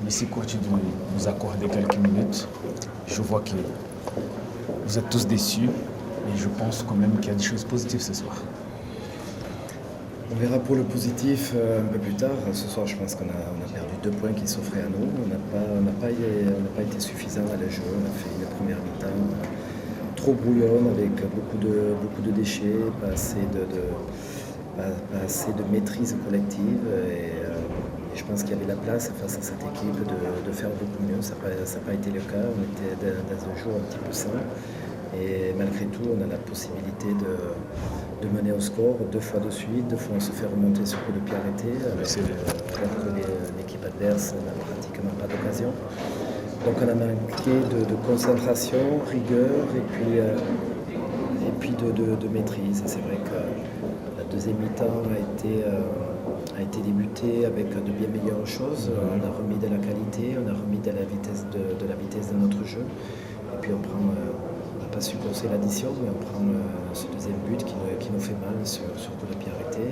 Merci coach de nous accorder quelques minutes. Je vois que vous êtes tous déçus, mais je pense quand même qu'il y a des choses positives ce soir. On verra pour le positif un peu plus tard. Ce soir, je pense qu'on a perdu 2 points qui s'offraient à nous. On n'a pas été suffisant à le jeu. On a fait une première mi-temps trop brouillonne avec beaucoup de déchets, pas assez de maîtrise collective. Et je pense qu'il y avait la place face à cette équipe de faire beaucoup mieux. Ça n'a pas été le cas. On était dans un jour un petit peu sans. Et malgré tout, on a la possibilité de mener au score 2 fois de suite. 2 fois on se fait remonter sur coup de pied arrêté, alors que l'équipe adverse n'a pratiquement pas d'occasion. Donc on a manqué de concentration, rigueur et puis de maîtrise. C'est vrai que la deuxième mi-temps a été débutée avec de bien meilleures choses. On a remis de la qualité, on a remis de la vitesse de notre jeu. Et puis on n'a pas su corser l'addition, mais on prend ce deuxième but qui nous fait mal sur coup de pied arrêté.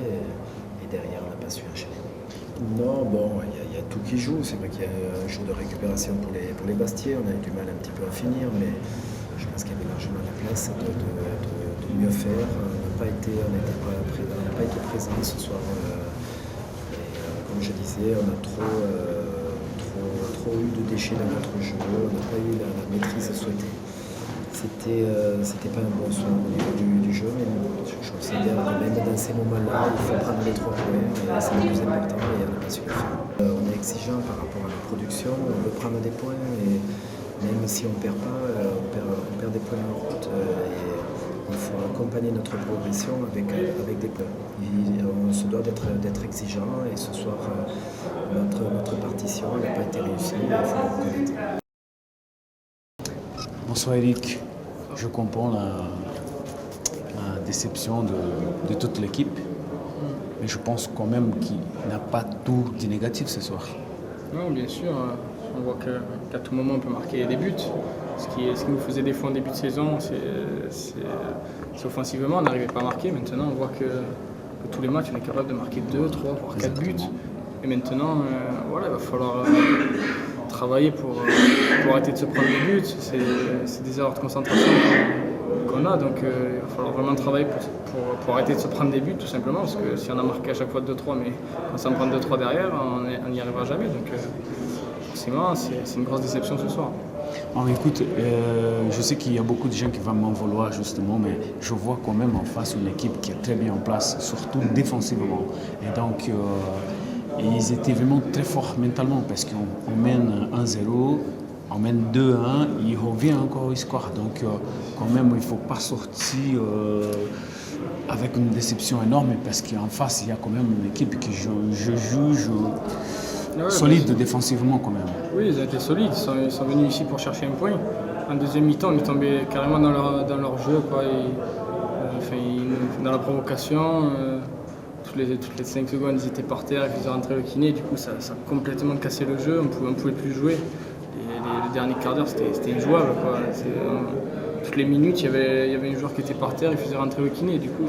Et derrière, on n'a pas su enchaîner. Non, bon, il y a tout qui joue. C'est vrai qu'il y a un jour de récupération pour les Bastiers. On a eu du mal un petit peu à finir, mais je pense qu'il y avait largement la place de mieux faire. On n'a pas été présent ce soir. Comme je disais, on a trop eu de déchets dans notre jeu. On n'a pas eu la maîtrise souhaitée. C'était pas un bon soir au niveau du jeu, mais je considère que même dans ces moments-là, il faut prendre les 3 points, c'est le plus important et on n'a pas su le faire. On est exigeant par rapport à la production, on veut prendre des points et même si on ne perd pas, on perd des points en route et il faut accompagner notre progression avec des points. On se doit d'être exigeant et ce soir, notre partition n'a pas été réussie, il faut le reconnaître. Bonsoir Eric, je comprends la déception de toute l'équipe, mais je pense quand même qu'il n'a pas tout de négatif ce soir. Non, bien sûr, on voit qu'à tout moment on peut marquer des buts. Ce qui nous faisait défaut en début de saison, c'est offensivement, on n'arrivait pas à marquer. Maintenant, on voit que tous les matchs, on est capable de marquer 2, 3, voire 4 buts. Et maintenant, il va falloir travailler pour arrêter de se prendre des buts. C'est des erreurs de concentration qu'on a, donc il va falloir vraiment travailler pour arrêter de se prendre des buts tout simplement, parce que si on a marqué à chaque fois 2-3, mais quand ça en prend 2-3 derrière, on n'y arrivera jamais. Donc forcément, c'est une grosse déception ce soir. Bon, écoute, je sais qu'il y a beaucoup de gens qui vont m'en vouloir justement, mais je vois quand même en face une équipe qui est très bien en place, surtout défensivement. Et donc, ils étaient vraiment très forts mentalement parce qu'on mène 1-0, on mène 2-1, il revient encore au score. Donc, quand même, il ne faut pas sortir avec une déception énorme parce qu'en face, il y a quand même une équipe qui juge solide défensivement quand même. Oui, ils ont été solides, ils sont venus ici pour chercher un point. En deuxième mi-temps, ils tombaient carrément dans leur jeu, quoi. Dans la provocation. Toutes les 5 secondes, ils étaient par terre, ils faisaient rentrer le kiné. Du coup, ça a complètement cassé le jeu, on ne pouvait plus jouer. Le dernier quart d'heure, c'était injouable, quoi. Toutes les minutes, il y avait un joueur qui était par terre, il faisait rentrer le kiné. Du coup,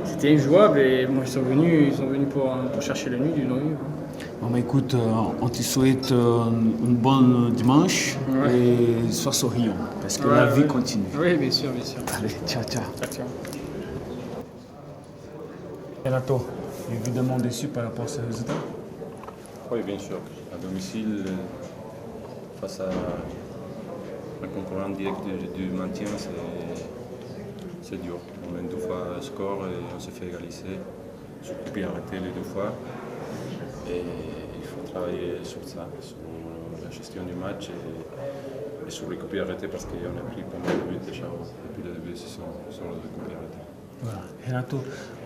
c'était injouable et bon, ils sont venus pour chercher le nul du non-nul. Bon, bah, écoute, on te souhaite une bonne dimanche et sois souriant parce que la vie continue. Oui, bien sûr, bien sûr. Allez, ciao. Ciao. Renato, évidemment déçu par rapport à ce résultat? Oui, bien sûr. À domicile, face à un concurrent direct du maintien, c'est dur. On mène 2 fois le score et on se fait égaliser. Sur coup de pied arrêté les 2 fois. Et il faut travailler sur ça, sur la gestion du match et sur les coups de pied arrêtés parce qu'on a pris pas mal de buts déjà depuis le début de saison sur les coups de pied arrêtés. Voilà. Renato,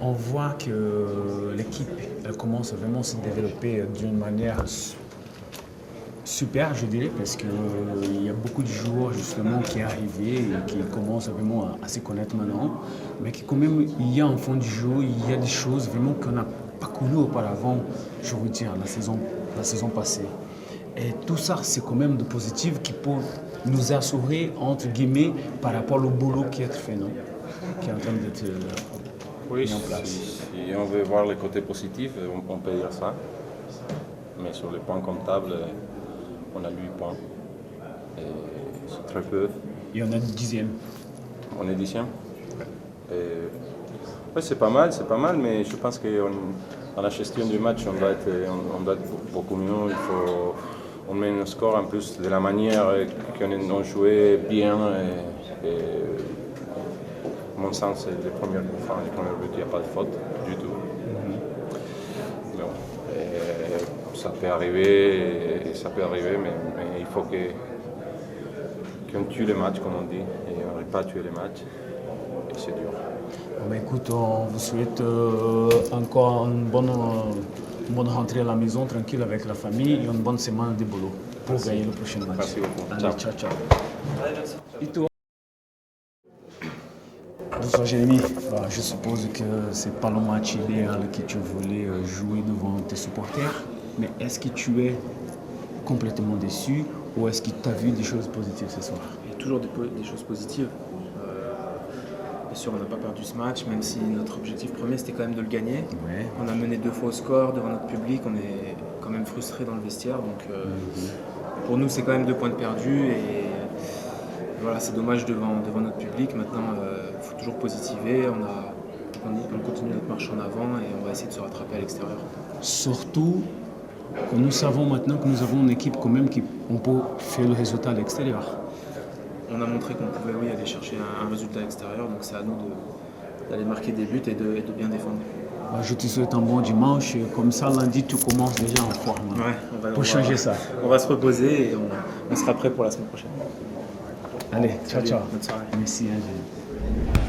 on voit que l'équipe elle commence vraiment à se développer d'une manière super, je dirais, parce qu'il y a beaucoup de joueurs justement qui sont arrivés et qui commencent vraiment à se connaître maintenant, mais qui quand même, il y a un fond du jeu, il y a des choses vraiment qu'on n'a pas connues auparavant, je veux dire, la saison passée. Et tout ça, c'est quand même de positif qui peut nous assurer, entre guillemets, par rapport au boulot qui est fait, non? Qui est en train d'être mis en place. Si on veut voir les côtés positifs, on peut dire ça. Mais sur les points comptables, On a 8 points. Et c'est très peu. Et on a 10e. On est 10e. Ouais, c'est pas mal, mais je pense que dans la gestion du match, on doit être beaucoup mieux. On met un score en plus de la manière qu'on jouait bien. À mon sens, les premiers buts, il n'y a pas de faute du tout. Mais bon, ça peut arriver, mais il faut qu'on tue les matchs, comme on dit, et on n'arrive pas à tuer les matchs, et c'est dur. Bon, écoute, on vous souhaite encore une bonne rentrée à la maison, tranquille avec la famille, et une bonne semaine de boulot pour gagner le prochain match. Merci beaucoup. Allez, ciao. Et toi? Bonsoir Jérémy, je suppose que c'est pas le match idéal que tu voulais jouer devant tes supporters, mais est-ce que tu es complètement déçu ou est-ce que tu as vu des choses positives ce soir? Il y a toujours des choses positives. Bien sûr, on n'a pas perdu ce match, même si notre objectif premier c'était quand même de le gagner. Ouais. On a mené 2 fois au score devant notre public, on est quand même frustré dans le vestiaire. Donc pour nous c'est quand même 2 points de perdus et voilà, c'est dommage devant notre public. Maintenant il faut toujours positiver, on continue notre marche en avant et on va essayer de se rattraper à l'extérieur. Surtout que nous savons maintenant que nous avons une équipe quand même qui on peut faire le résultat à l'extérieur. On a montré qu'on pouvait aller chercher un résultat extérieur, donc c'est à nous d'aller marquer des buts et de bien défendre. Je te souhaite un bon dimanche, comme ça lundi tu commences déjà en forme pour changer ça. On va se reposer et on sera prêt pour la semaine prochaine. Allez, ciao. Bonne soirée. Merci. Angèle.